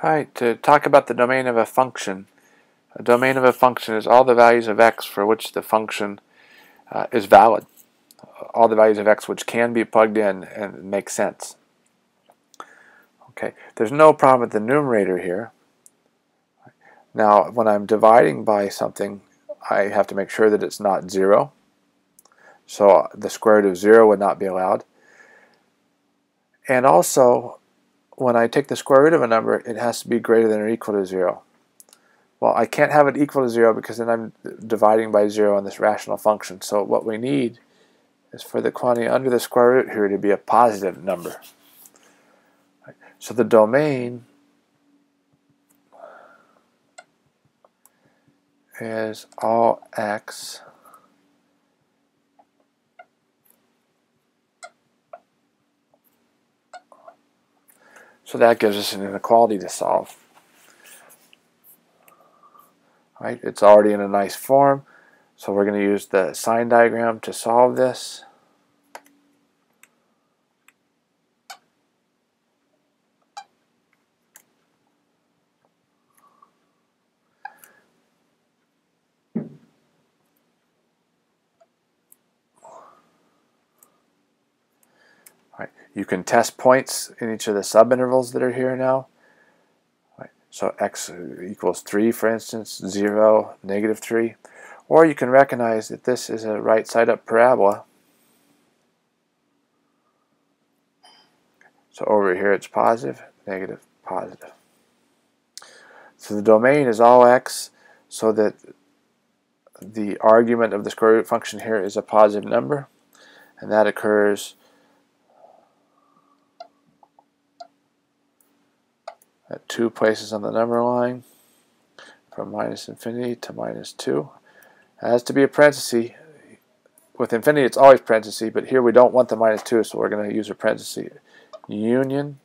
Alright, to talk about the domain of a function. A domain of a function is all the values of x for which the function is valid. All the values of x which can be plugged in and make sense. Okay, there's no problem with the numerator here. Now, when I'm dividing by something, I have to make sure that it's not 0. So the square root of 0 would not be allowed. And also, when I take the square root of a number, it has to be greater than or equal to 0. Well, I can't have it equal to 0 because then I'm dividing by 0 on this rational function. So what we need is for the quantity under the square root here to be a positive number. So the domain is all x so that gives us an inequality to solve. Right? It's already in a nice form, so we're going to use the sign diagram to solve this. Right. You can test points in each of the subintervals that are here now. Right. So x equals 3, for instance, 0, -3. Or you can recognize that this is a right side up parabola. So over here it's positive, negative, positive. So the domain is all x so that the argument of the square root function here is a positive number, and that occurs at 2 places on the number line, from -infinity to -2. It has to be a parenthesis. With infinity it's always parenthesis, but here we don't want the -2, so we're going to use a parenthesis. Union